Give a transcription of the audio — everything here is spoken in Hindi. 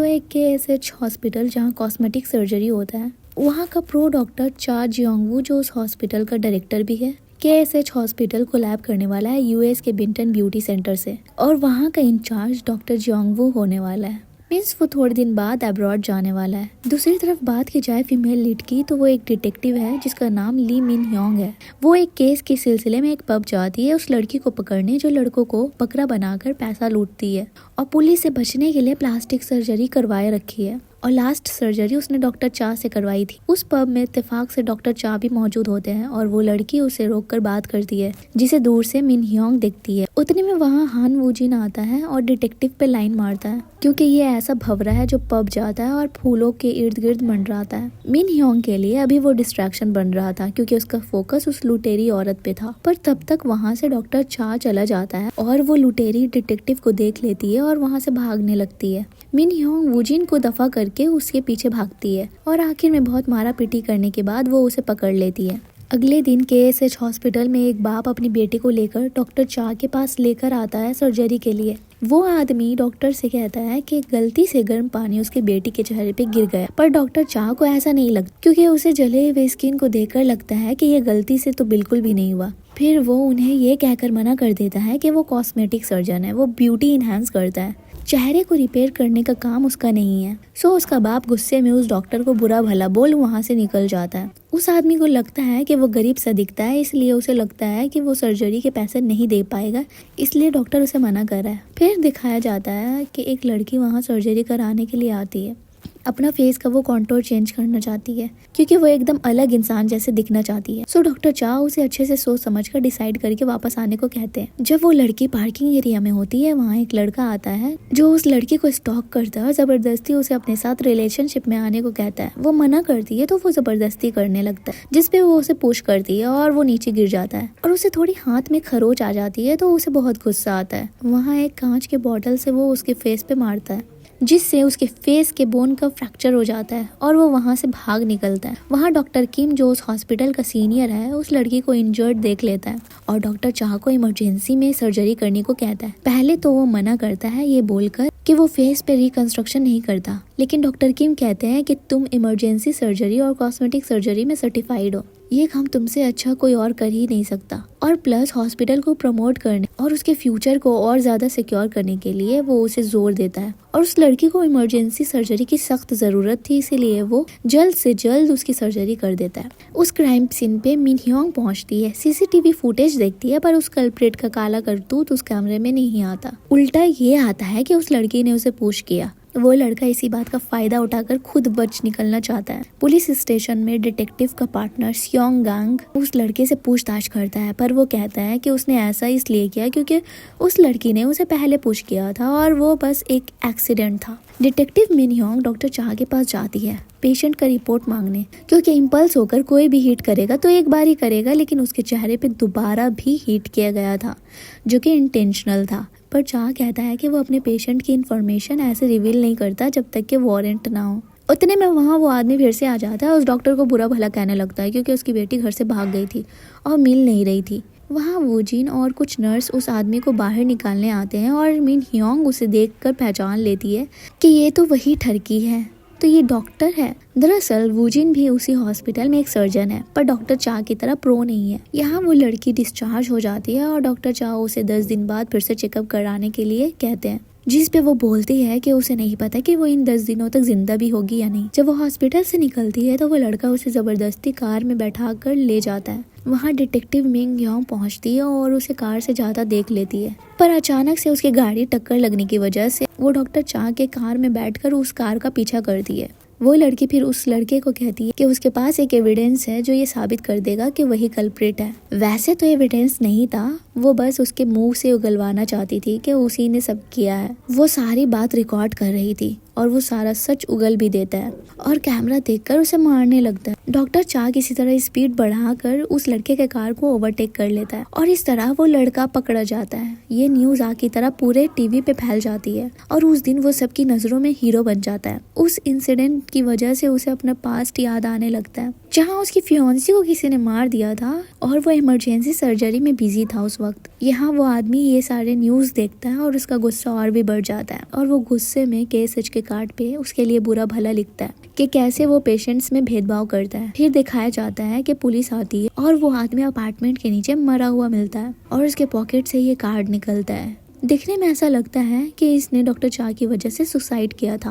एक KSH हॉस्पिटल जहाँ कॉस्मेटिक सर्जरी होता है, वहाँ का प्रो डॉक्टर चा जियोंगवू जो उस हॉस्पिटल का डायरेक्टर भी है। KSH हॉस्पिटल कोलैब करने वाला है US के बिंटन ब्यूटी सेंटर से और वहाँ का इंचार्ज डॉक्टर जियोंगवू होने वाला है। मीन्स वो थोड़े दिन बाद अब्रॉड जाने वाला है। दूसरी तरफ बात की जाए फीमेल लीड की, तो वो एक डिटेक्टिव है जिसका नाम ली मिन ह्योंग है। वो एक केस के सिलसिले में एक पब जाती है उस लड़की को पकड़ने जो लड़कों को बकरा बनाकर पैसा लूटती है और पुलिस से बचने के लिए प्लास्टिक सर्जरी करवाए रखी है और लास्ट सर्जरी उसने डॉक्टर चा से करवाई थी। उस पब में इत्तेफाक से डॉक्टर चा भी मौजूद होते हैं और वो लड़की उसे रोककर बात करती है जिसे दूर से मिन ह्योंग दिखती है। उतने में वहाँ हान वूजिन आता है और डिटेक्टिव पे लाइन मारता है क्योंकि ये ऐसा भवरा है जो पब जाता है और फूलों के इर्द गिर्द मंडराता है। मिन ह्योंग के लिए अभी वो डिस्ट्रैक्शन बन रहा था क्योंकि उसका फोकस उस लुटेरी औरत पे था, पर तब तक वहाँ से डॉक्टर चा चला जाता है और वो लुटेरी डिटेक्टिव को देख लेती है और वहाँ से भागने लगती है। मिन ह्योंग वूजिन को दफा करके उसके पीछे भागती है और आखिर में बहुत मारा पीटी करने के बाद वो उसे पकड़ लेती है। अगले दिन KSH हॉस्पिटल में एक बाप अपनी बेटी को लेकर डॉक्टर चा के पास लेकर आता है सर्जरी के लिए। वो आदमी डॉक्टर से कहता है कि गलती से गर्म पानी उसके बेटी के चेहरे पे गिर गया, पर डॉक्टर चा को ऐसा नहीं लगता क्योंकि उसे जले हुए स्किन को देखकर लगता है कि ये गलती से तो बिल्कुल भी नहीं हुआ। फिर वो उन्हें ये कहकर मना कर देता है कि वो कॉस्मेटिक सर्जन है, वो ब्यूटी इनहेंस करता है, चेहरे को रिपेयर करने का काम उसका नहीं है। उसका बाप गुस्से में उस डॉक्टर को बुरा भला बोल वहाँ से निकल जाता है। उस आदमी को लगता है कि वो गरीब सा दिखता है, इसलिए उसे लगता है कि वो सर्जरी के पैसे नहीं दे पाएगा, इसलिए डॉक्टर उसे मना कर रहा है। फिर दिखाया जाता है कि एक लड़की वहाँ सर्जरी कराने के लिए आती है। अपना फेस का वो कॉन्टोर चेंज करना चाहती है क्योंकि वो एकदम अलग इंसान जैसे दिखना चाहती है। डॉक्टर चा उसे अच्छे से सोच समझ कर डिसाइड करके वापस आने को कहते हैं। जब वो लड़की पार्किंग एरिया में होती है, वहाँ एक लड़का आता है जो उस लड़की को स्टॉक करता है और जबरदस्ती उसे अपने साथ रिलेशनशिप में आने को कहता है। वो मना करती है तो वो जबरदस्ती करने लगता है, जिसपे वो उसे पुश करती है और वो नीचे गिर जाता है और उसे थोड़ी हाथ में खरोच आ जाती है तो उसे बहुत गुस्सा आता है। वहाँ एक कांच के बॉटल से वो उसके फेस पे मारता है जिससे उसके फेस के बोन का फ्रैक्चर हो जाता है और वो वहाँ से भाग निकलता है। वहाँ डॉक्टर किम जो उस हॉस्पिटल का सीनियर है उस लड़की को इंजर्ड देख लेता है और डॉक्टर चाह को इमरजेंसी में सर्जरी करने को कहता है। पहले तो वो मना करता है ये बोलकर कि वो फेस पे रिकंस्ट्रक्शन नहीं करता, लेकिन डॉक्टर किम कहते हैं कि तुम इमरजेंसी सर्जरी और कॉस्मेटिक सर्जरी में सर्टिफाइड हो, ये काम तुमसे अच्छा कोई और कर ही नहीं सकता। और प्लस हॉस्पिटल को प्रमोट करने और उसके फ्यूचर को और ज्यादा सिक्योर करने के लिए वो उसे जोर देता है और उस लड़की को इमरजेंसी सर्जरी की सख्त जरूरत थी, इसीलिए वो जल्द से जल्द उसकी सर्जरी कर देता है। उस क्राइम सीन पे मिन ह्योंग पहुंचती है, CCTV फुटेज देखती है, पर उस कल्प्रेट का काला करतूत उस कैमरे में नहीं आता। उल्टा ये आता है कि उस लड़की ने उसे पुश किया। वो लड़का इसी बात का फायदा उठाकर खुद बच निकलना चाहता है। पुलिस स्टेशन में डिटेक्टिव का पार्टनर स्योंग गांग उस लड़के से पूछताछ करता है, पर वो कहता है कि उसने ऐसा इसलिए किया क्योंकि उस लड़की ने उसे पहले पुश किया था और वो बस एक एक्सीडेंट था। डिटेक्टिव मिन ह्योंग डॉक्टर चाह के पास जाती है पेशेंट का रिपोर्ट मांगने, क्योंकि इम्पल्स होकर कोई भी हिट करेगा तो एक बार ही करेगा, लेकिन उसके चेहरे पे दोबारा भी हिट किया गया था जो कि इंटेंशनल था। पर चाह कहता है कि वो अपने पेशेंट की इन्फॉर्मेशन ऐसे रिवील नहीं करता जब तक कि वारंट ना हो। उतने में वहाँ वो आदमी फिर से आ जाता है, उस डॉक्टर को बुरा भला कहने लगता है क्योंकि उसकी बेटी घर से भाग गई थी और मिल नहीं रही थी। वहाँ वूजिन और कुछ नर्स उस आदमी को बाहर निकालने आते हैं और मिन ह्योंग उसे देखकर पहचान लेती है कि ये तो वही ठरकी है, तो ये डॉक्टर है। दरअसल वूजिन भी उसी हॉस्पिटल में एक सर्जन है, पर डॉक्टर चाह की तरह प्रो नहीं है। यहाँ वो लड़की डिस्चार्ज हो जाती है और डॉक्टर चाह उसे 10 दिन बाद फिर से चेकअप कराने के लिए कहते हैं, जिस पे वो बोलती है कि उसे नहीं पता कि वो इन 10 दिनों तक जिंदा भी होगी या नहीं। जब वो हॉस्पिटल से निकलती है तो वो लड़का उसे जबरदस्ती कार में बैठा कर ले जाता है। वहाँ डिटेक्टिव मिंग ह्योंग पहुँचती है और उसे कार से ज्यादा देख लेती है, पर अचानक से उसकी गाड़ी टक्कर लगने की वजह से वो डॉक्टर चाह के कार में बैठकर उस कार का पीछा करती है। वो लड़की फिर उस लड़के को कहती है कि उसके पास एक एविडेंस है जो ये साबित कर देगा कि वही कल्प्रेट है। वैसे तो एविडेंस नहीं था, वो बस उसके मुंह से उगलवाना चाहती थी कि उसी ने सब किया है। वो सारी बात रिकॉर्ड कर रही थी और वो सारा सच उगल भी देता है और कैमरा देखकर उसे मारने लगता है। डॉक्टर चाह किसी तरह स्पीड बढ़ाकर उस लड़के के कार को ओवरटेक कर लेता है और इस तरह वो लड़का पकड़ा जाता है। ये न्यूज आग की तरह पूरे टीवी पे फैल जाती है और उस दिन वो सबकी नजरों में हीरो बन जाता है। उस इंसिडेंट की वजह से उसे अपना पास्ट याद आने लगता है। जहाँ उसकी फियांसी को किसी ने मार दिया था और वो इमरजेंसी सर्जरी में बिजी था उस वक्त। यहाँ वो आदमी ये सारे न्यूज देखता है और उसका गुस्सा और भी बढ़ जाता है और वो गुस्से में केएसएच के कार्ड पे उसके लिए बुरा भला लिखता है कि कैसे वो पेशेंट्स में भेदभाव करता है। फिर दिखाया जाता है कि पुलिस आती है और वो आदमी अपार्टमेंट के नीचे मरा हुआ मिलता है और उसके पॉकेट से ये कार्ड निकलता है। दिखने में ऐसा लगता है कि इसने डॉक्टर चा की वजह से सुसाइड किया था।